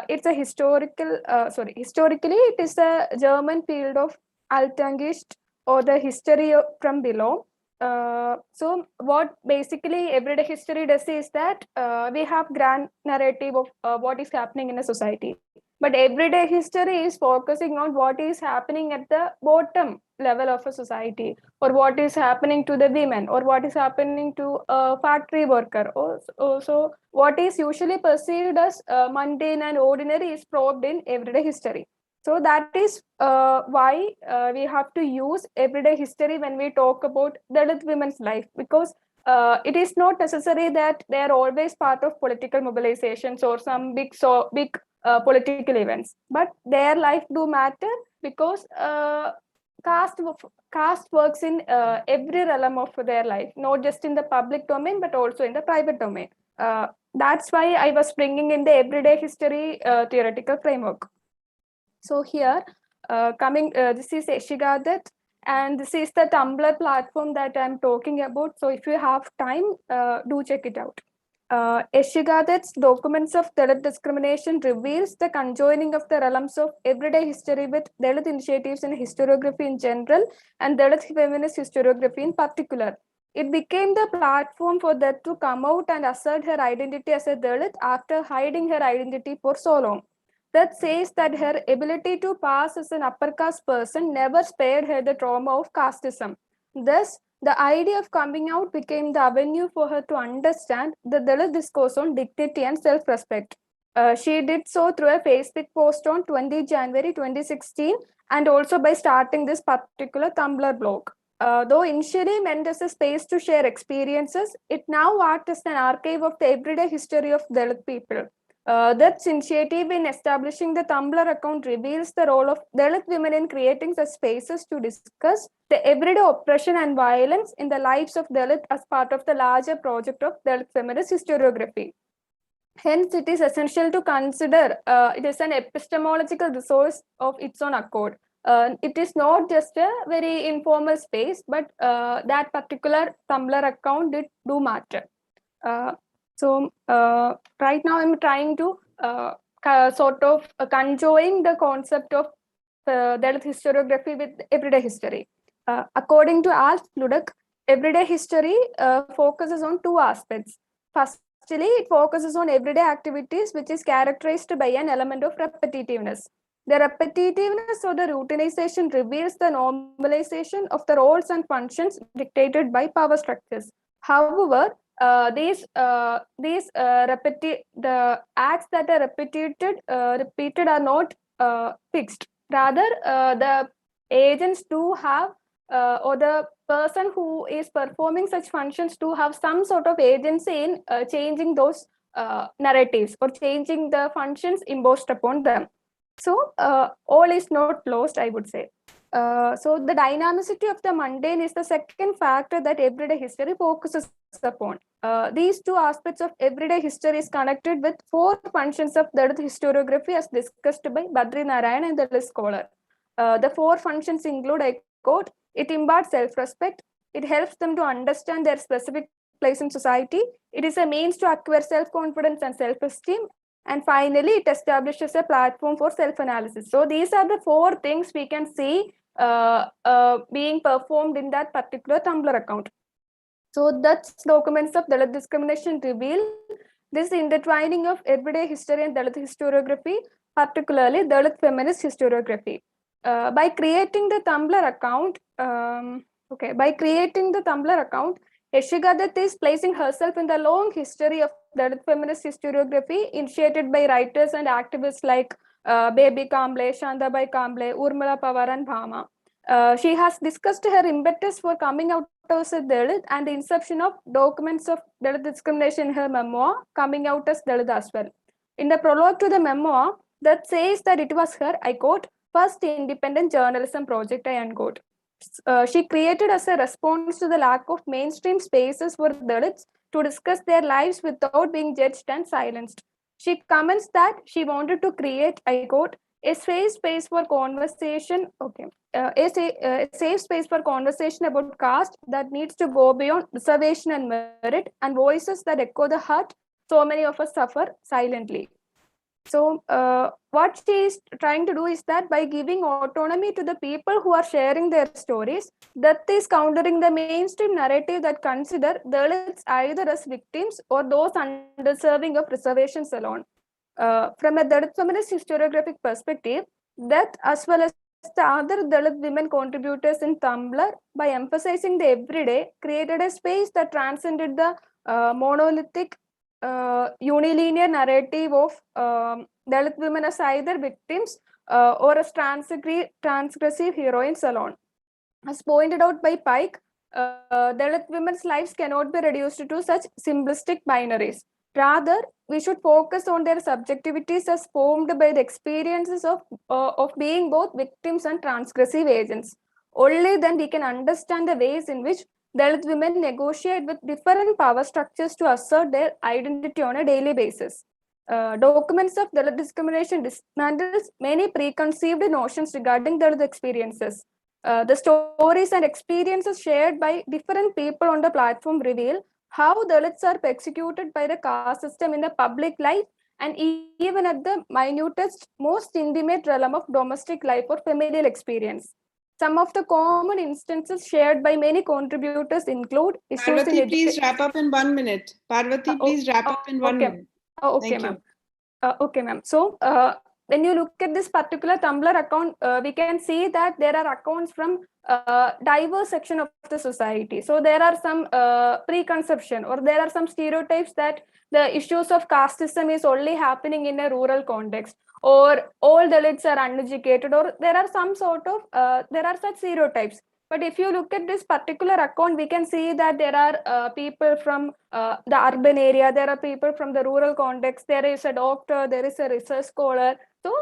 It's a historically, it is a German field of Altangist or the history from below. So what basically everyday history does is that we have grand narrative of what is happening in a society, but everyday history is focusing on what is happening at the bottom level of a society, or what is happening to the women, or what is happening to a factory worker, or so what is usually perceived as mundane and ordinary is probed in everyday history. So that is why we have to use everyday history when we talk about Dalit women's life, because it is not necessary that they are always part of political mobilizations or some big political events, but their life do matter because caste works in every realm of their life, not just in the public domain but also in the private domain. That's why I was bringing in the everyday history theoretical framework. So here, this is Ezzat, and this is the Tumblr platform that I'm talking about. So if you have time, do check it out. Ezzat's Documents of Dalit Discrimination reveals the conjoining of the realms of everyday history with Dalit initiatives in historiography in general and Dalit feminist historiography in particular. It became the platform for that to come out and assert her identity as a Dalit after hiding her identity for so long. That says that her ability to pass as an upper caste person never spared her the trauma of casteism. Thus, the idea of coming out became the avenue for her to understand the Dalit discourse on dignity and self-respect. She did so through a Facebook post on 20 January 2016 and also by starting this particular Tumblr blog. Though initially meant as a space to share experiences, it now acts as an archive of the everyday history of Dalit people. That initiative in establishing the Tumblr account reveals the role of Dalit women in creating such spaces to discuss the everyday oppression and violence in the lives of Dalit as part of the larger project of Dalit feminist historiography. Hence, it is essential to consider it is an epistemological resource of its own accord. It is not just a very informal space, but that particular Tumblr account did do matter. So right now I'm trying to sort of conjoin the concept of Dalit historiography with everyday history. According to Alf Ludek, everyday history focuses on two aspects. Firstly, it focuses on everyday activities, which is characterized by an element of repetitiveness. The repetitiveness or the routinization reveals the normalization of the roles and functions dictated by power structures. However, the acts that are repeated are not fixed. Rather, the agents do have, or the person who is performing such functions do have some sort of agency in changing those narratives or changing the functions imposed upon them. So all is not lost, I would say. So the dynamicity of the mundane is the second factor that everyday history focuses upon. These two aspects of everyday history is connected with four functions of Dalit historiography as discussed by Badri Narayan and the Dalit scholar. The four functions include, I quote, it imparts self-respect, it helps them to understand their specific place in society, it is a means to acquire self-confidence and self-esteem, and finally, it establishes a platform for self-analysis. So these are the four things we can see being performed in that particular Tumblr account. So that's documents of Dalit discrimination reveal this intertwining of everyday history and Dalit historiography, particularly Dalit feminist historiography. By creating the Tumblr account, Yeshika is placing herself in the long history of Dalit feminist historiography initiated by writers and activists like Baby Kamble, Shantabai Kamble, Urmila Pawar and Bhama. She has discussed her impetus for coming out as a Dalit and the inception of documents of Dalit discrimination in her memoir, Coming Out as Dalit as well. In the prologue to the memoir, that says that it was her, I quote, first independent journalism project, I unquote. She created as a response to the lack of mainstream spaces for Dalits to discuss their lives without being judged and silenced. She comments that she wanted to create, I quote, a safe space for conversation, a safe space for conversation about caste that needs to go beyond reservation and merit, and voices that echo the hurt so many of us suffer silently. So what she is trying to do is that by giving autonomy to the people who are sharing their stories, that is countering the mainstream narrative that consider Dalits either as victims or those undeserving of reservations alone. From a Dalit feminist historiographic perspective, that as well as the other Dalit women contributors in Tumblr, by emphasizing the everyday, created a space that transcended the monolithic unilinear narrative of Dalit women as either victims or as transgressive heroines alone. As pointed out by Pike, Dalit women's lives cannot be reduced to such simplistic binaries. Rather, we should focus on their subjectivities as formed by the experiences of being both victims and transgressive agents. Only then we can understand the ways in which Dalit women negotiate with different power structures to assert their identity on a daily basis. Documents of Dalit discrimination dismantles many preconceived notions regarding Dalit experiences. The stories and experiences shared by different people on the platform reveal how Dalits are persecuted by the caste system in the public life and even at the minutest, most intimate realm of domestic life or familial experience. Some of the common instances shared by many contributors include issues Parvati, in please wrap up in 1 minute. Parvati, please wrap up in 1 minute. Okay, ma'am. Okay, ma'am. So when you look at this particular Tumblr account, we can see that there are accounts from diverse section of the society. So there are some preconception or there are some stereotypes that the issues of casteism is only happening in a rural context, or all Dalits are uneducated, or there are some sort of there are such stereotypes. But if you look at this particular account, we can see that there are people from the urban area, there are people from the rural context, there is a doctor, there is a research scholar. So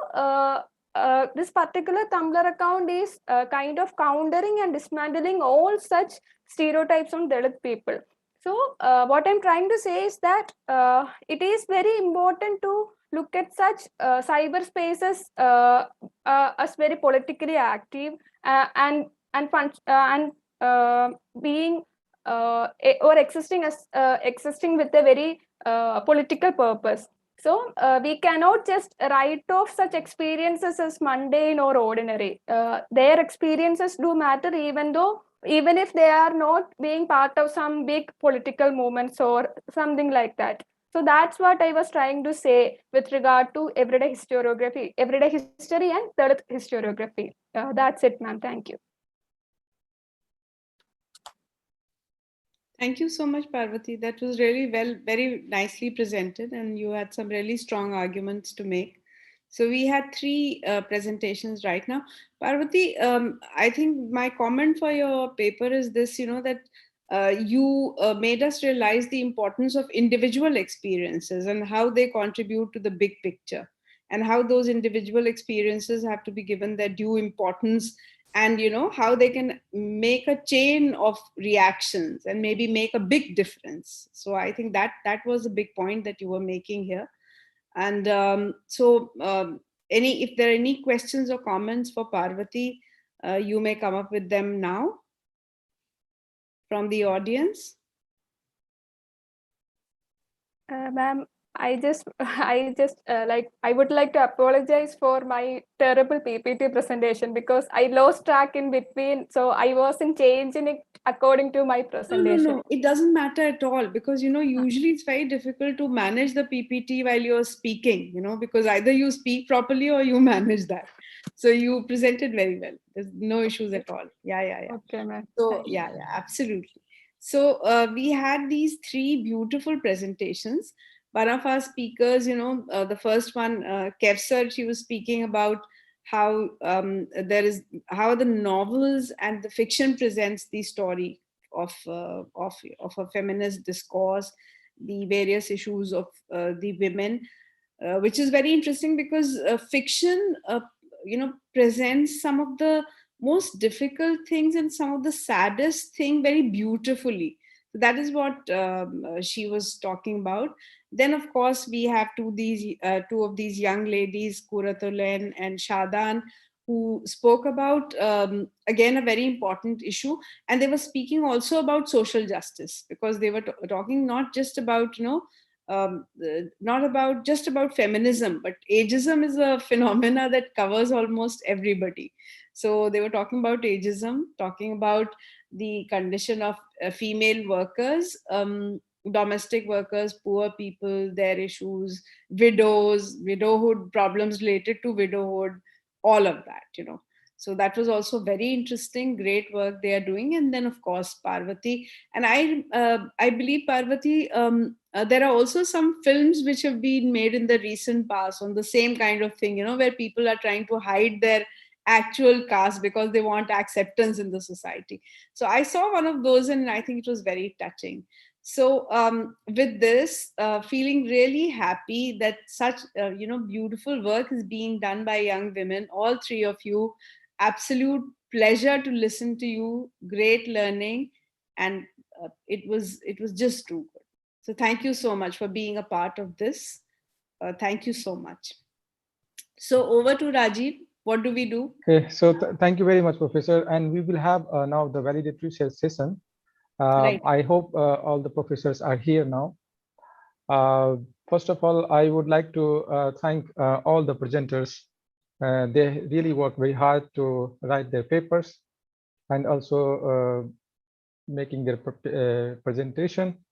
this particular Tumblr account is kind of countering and dismantling all such stereotypes on Dalit people. So what I'm trying to say is that it is very important to look at such cyberspaces as very politically active and being or existing as existing with a very political purpose. So we cannot just write off such experiences as mundane or ordinary. Their experiences do matter, even if they are not being part of some big political movements or something like that. So that's what I was trying to say with regard to everyday historiography, everyday history and Dalit historiography. That's it, ma'am. Thank you. Thank you so much, Parvati. That was really very nicely presented, and you had some really strong arguments to make. So we had three presentations right now. Parvati, I think my comment for your paper is this, that you made us realize the importance of individual experiences and how they contribute to the big picture, and how those individual experiences have to be given their due importance, and how they can make a chain of reactions and maybe make a big difference. So I think that was a big point that you were making here. And if there are any questions or comments for Parvati, you may come up with them now from the audience. Ma'am, I would like to apologize for my terrible PPT presentation because I lost track in between. So I wasn't changing it according to my presentation. No, it doesn't matter at all, because, usually it's very difficult to manage the PPT while you're speaking, because either you speak properly or you manage that. So you presented very well. There's no issues at all. Yeah. Okay, ma'am. So yeah, absolutely. So we had these three beautiful presentations. One of our speakers, the first one, Kevsar, she was speaking about how how the novels and the fiction presents the story of a feminist discourse, the various issues of the women, which is very interesting because fiction, presents some of the most difficult things and some of the saddest thing very beautifully. So that is what she was talking about. Then, of course, we have two of these young ladies, Kuratulen and Shadan, who spoke about, again, a very important issue. And they were speaking also about social justice, because they were talking not just about, not just about feminism, but ageism is a phenomena that covers almost everybody. So they were talking about ageism, talking about the condition of female workers, domestic workers, poor people, their issues, widows, widowhood, problems related to widowhood, all of that, So that was also very interesting, great work they are doing. And then, of course, Parvati. And I believe, Parvati, there are also some films which have been made in the recent past on the same kind of thing, where people are trying to hide their actual caste because they want acceptance in the society. So I saw one of those and I think it was very touching. So with this, feeling really happy that such, beautiful work is being done by young women, all three of you. Absolute pleasure to listen to you, great learning, and it was just too good. So thank you so much for being a part of this. Thank you so much. So over to Rajiv. What do we do? Okay, so thank you very much, Professor. And we will have now the validatory session. Right. I hope all the professors are here now. First of all, I would like to thank all the presenters. They really work very hard to write their papers and also making their presentation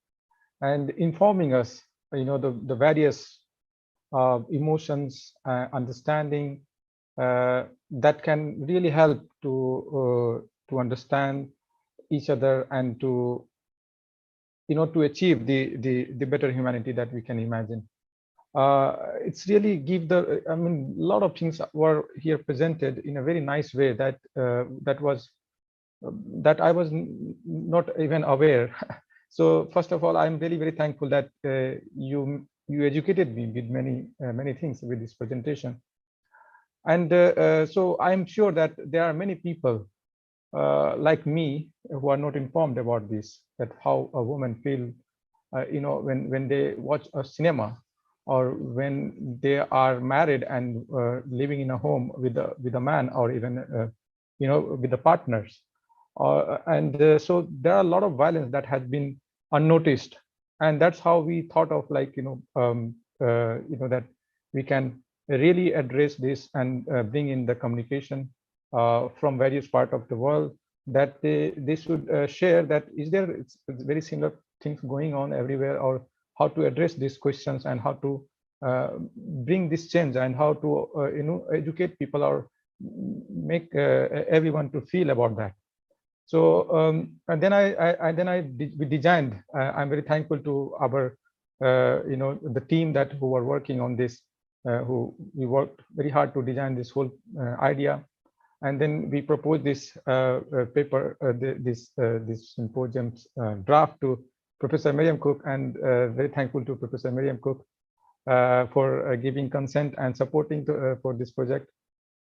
and informing us, the various emotions, understanding that can really help to understand each other and to achieve the better humanity that we can imagine. It's really give a lot of things were here presented in a very nice way that that I was not even aware. So first of all, I'm really very thankful that you educated me with many things with this presentation. And so I'm sure that there are many people like me who are not informed about this, that how a woman feel, when they watch a cinema, or when they are married and living in a home with a man, or even with the partners. So there are a lot of violence that has been unnoticed, and that's how we thought of that we can really address this and bring in the communication from various parts of the world, that they should share that it's very similar things going on everywhere, or how to address these questions, and how to bring this change, and how to educate people, or make everyone to feel about that. So and then we designed. I'm very thankful to our the team who were working on this, who we worked very hard to design this whole idea, and then we proposed this paper, this symposium draft to Professor Miriam Cooke, and very thankful to Professor Miriam Cooke for giving consent and supporting for this project.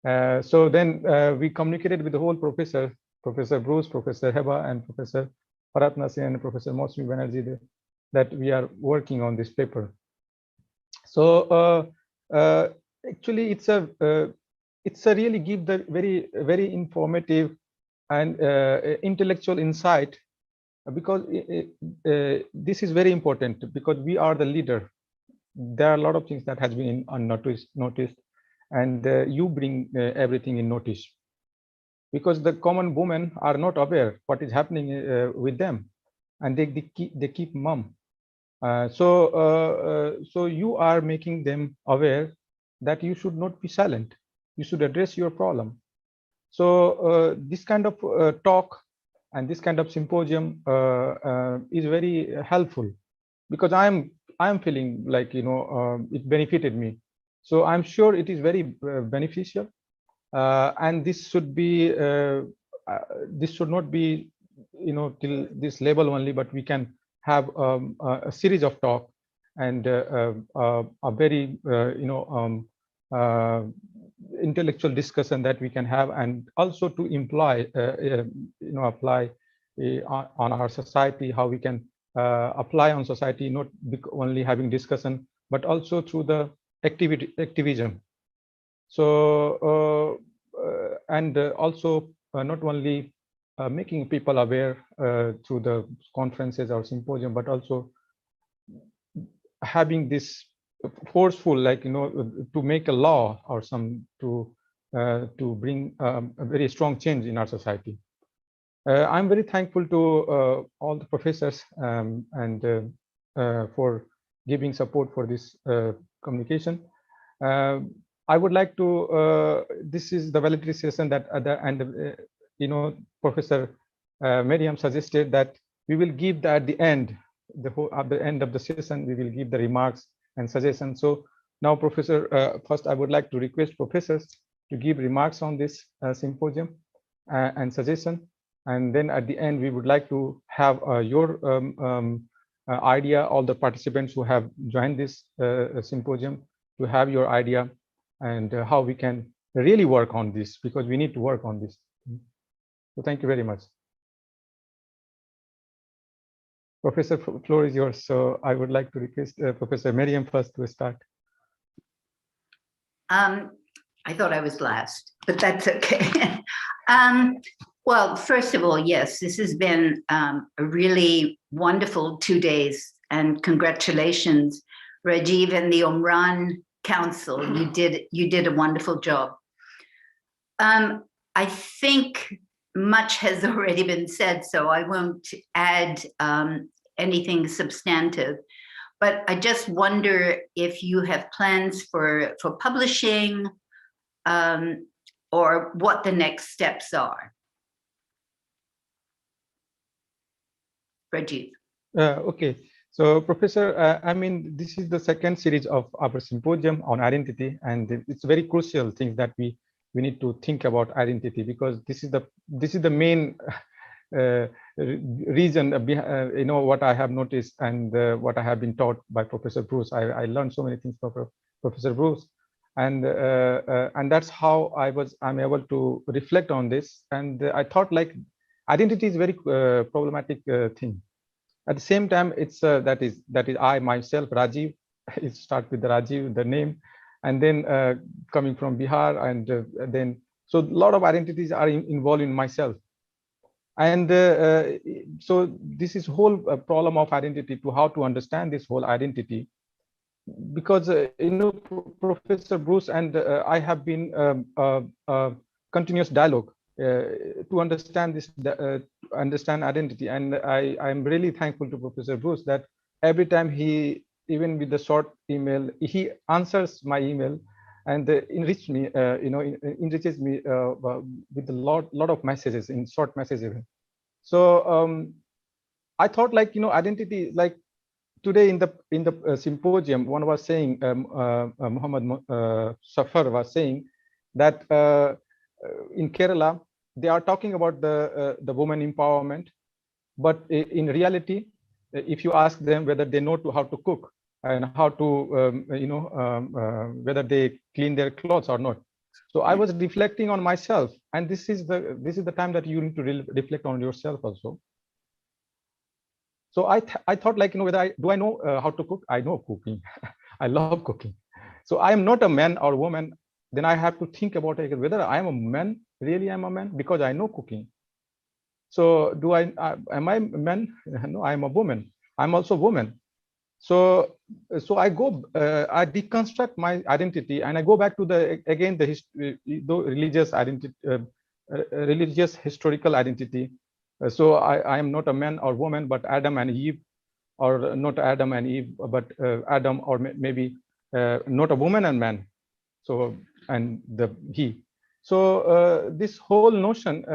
So then we communicated with the whole Professor Bruce, Professor Heba, and Professor Farhat, Nasreen, and Professor Mousumi G Banerjee, that we are working on this paper. So actually, it's a really give the very informative and intellectual insight, because this is very important, because we are the leader. There are a lot of things that has been unnoticed, and you bring everything in notice, because the common women are not aware what is happening with them, and they keep mum. So you are making them aware that you should not be silent. You should address your problem. So this kind of talk and this kind of symposium is very helpful, because I am feeling like it benefited me. So I'm sure it is very beneficial, and this should be this should not be till this level only, but we can have a series of talk, and a very intellectual discussion that we can have, and also to apply on our society, how we can apply on society, not only having discussion, but also through the activism. So and also not only making people aware through the conferences or symposium, but also having this forceful, to make a law or to bring a very strong change in our society. I'm very thankful to all the professors and for giving support for this communication. I would like to, this is the valedictory session that Professor Miriam suggested that we will give that at the end, at the end of the session, we will give the remarks and suggestions. So now, Professor, first I would like to request professors to give remarks on this symposium and suggestion. And then at the end, we would like to have your idea, all the participants who have joined this symposium, to have your idea and how we can really work on this, because we need to work on this. So thank you very much. Professor, floor is yours. So I would like to request Professor Miriam first to start. I thought I was last, but that's okay. Well, first of all, yes, this has been a really wonderful 2 days, and congratulations, Rajiv and the Umran Council. You did a wonderful job. I think much has already been said, so I won't add anything substantive. But I just wonder if you have plans for publishing, or what the next steps are. Rajiv. Okay, so Professor, I mean, this is the second series of our symposium on identity, and it's very crucial thing that we need to think about identity, because this is the main reason what I have noticed and what I have been taught by Professor Bruce. I learned so many things from Professor Bruce, and that's how I'm able to reflect on this. And I thought like identity is very problematic thing. At the same time, it's that is I myself, Rajiv. It starts with the Rajiv, the name, and then coming from Bihar, and then so a lot of identities are involved in myself. And so this is whole problem of identity, to how to understand this whole identity, because Professor Bruce and I have been continuous dialogue to understand this understand identity. And I'm really thankful to Professor Bruce that every time he, even with the short email, he answers my email and enriches me with a lot of messages in short messages. So I thought like identity, like today in the symposium, one was saying, Muhammad Safar was saying that in Kerala they are talking about the woman empowerment, but in reality, if you ask them whether they know how to cook and how to whether they clean their clothes or not. So I was reflecting on myself, and this is the time that you need to reflect on yourself also. So I thought like whether I know how to cook. I know cooking. I love cooking. So I am not a man or woman. Then I have to think about it, whether I am a man. Really, I'm a man because I know cooking. So am I a man? No, I'm a woman. I'm also a woman. So I deconstruct my identity, and I go back to the religious identity, religious historical identity. So I am not a man or woman, but Adam and Eve, or not Adam and Eve, but Adam, or maybe not a woman and man. So and he. So this whole notion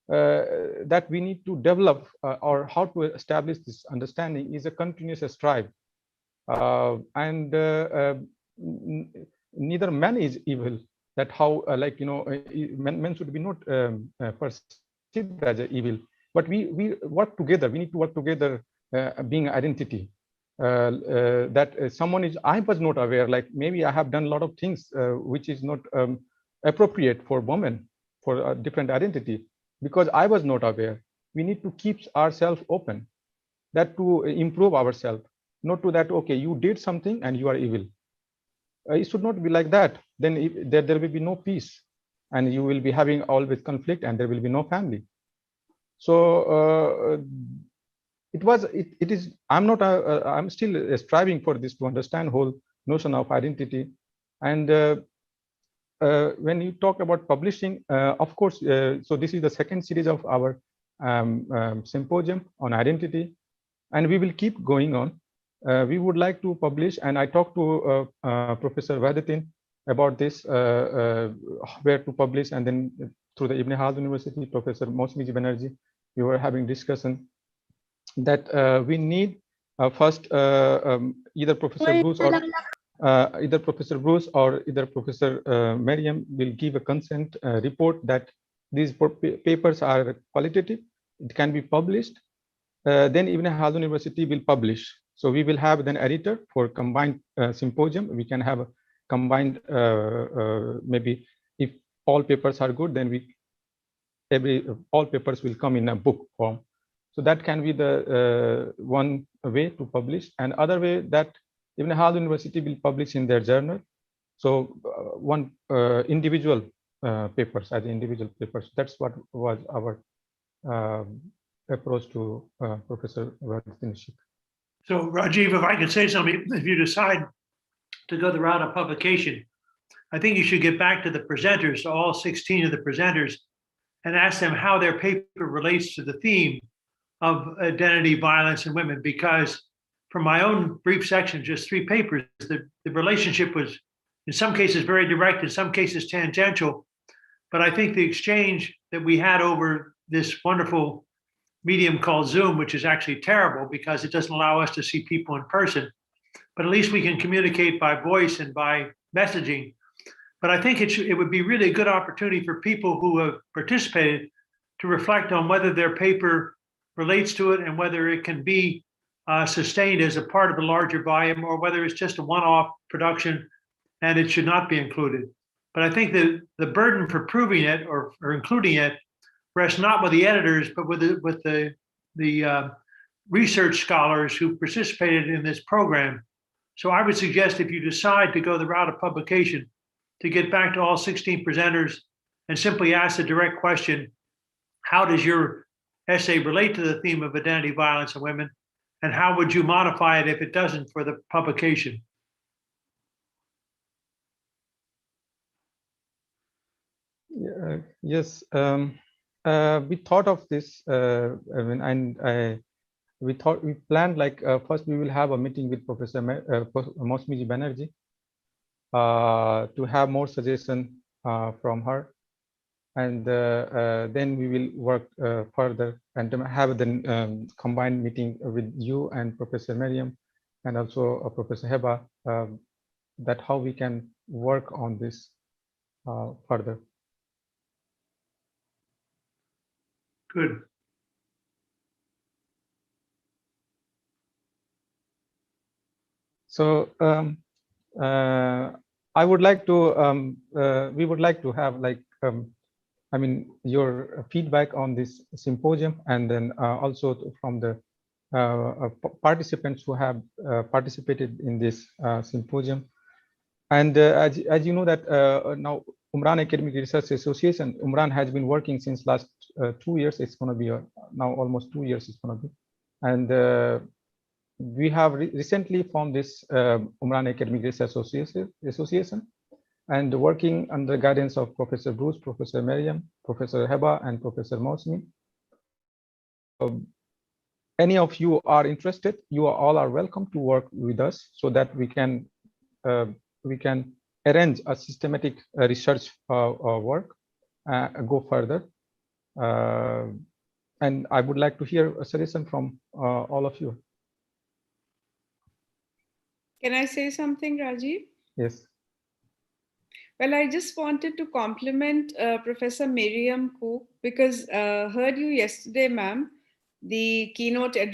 that we need to develop or how to establish this understanding is a continuous strive. And neither man is evil. That how men should be not perceived as evil, but we work together. We need to work together, being identity. That someone is, I was not aware, like maybe I have done a lot of things which is not appropriate for women, for a different identity, because I was not aware. We need to keep ourselves open, that to improve ourselves, not to that, okay, you did something and you are evil. It should not be like that. Then there will be no peace, and you will be having always conflict, and there will be no family. So it is, I'm still striving for this, to understand whole notion of identity. And when you talk about publishing, of course, so this is the second series of our symposium on identity, and we will keep going on. We would like to publish, and I talked to Professor Vadatin about this, where to publish, and then through the Ibn Haldun University, Professor Mousumi G Banerjee, we were having discussion that we need first either Professor Bruce or either Professor Miriam will give a consent report that these papers are qualitative, it can be published. Then even Haldun University will publish. So we will have then editor for combined symposium. We can have a combined, maybe if all papers are good, then all papers will come in a book form. So that can be the one way to publish. And other way that even Haldun University will publish in their journal. So one individual papers as individual papers. That's what was our approach to Professor Vadatin. So Rajiv, if I could say something, if you decide to go the route of publication, I think you should get back to the presenters, to all 16 of the presenters, and ask them how their paper relates to the theme of identity, violence, and women. Because from my own brief section, just 3 papers, the relationship was in some cases very direct, in some cases tangential. But I think the exchange that we had over this wonderful medium called Zoom, which is actually terrible because it doesn't allow us to see people in person, but at least we can communicate by voice and by messaging. But I think it would be really a good opportunity for people who have participated to reflect on whether their paper relates to it and whether it can be sustained as a part of a larger volume, or whether it's just a one-off production and it should not be included. But I think that the burden for proving it or including it rests not with the editors, but with the research scholars who participated in this program. So I would suggest if you decide to go the route of publication, to get back to all 16 presenters and simply ask a direct question: how does your essay relate to the theme of identity, violence, and women? And how would you modify it if it doesn't for the publication? Yes, we thought of this, we planned like first we will have a meeting with Professor Mousumi G Banerjee to have more suggestion from her, and then we will work further and have the combined meeting with you and Professor Miriam and also Professor Heba, that how we can work on this further. Good. So I would like to, we would like to have like, I mean, your feedback on this symposium, and then also from the participants who have participated in this symposium. And as you know that now Umran Academic Research Association, Umran has been working since last 2 years. It's going to be now almost 2 years it's going to be. And we have recently formed this Umran Academic Research Association, and working under the guidance of Professor Bruce, Professor Miriam, Professor Heba, and Professor Mousumi. Any of you are interested, you all are welcome to work with us so that we can arrange a systematic research work, go further. And I would like to hear a suggestion from all of you. Can I say something, Rajiv? Yes. Well, I just wanted to compliment Professor Miriam Cooke, because heard you yesterday, ma'am, the keynote address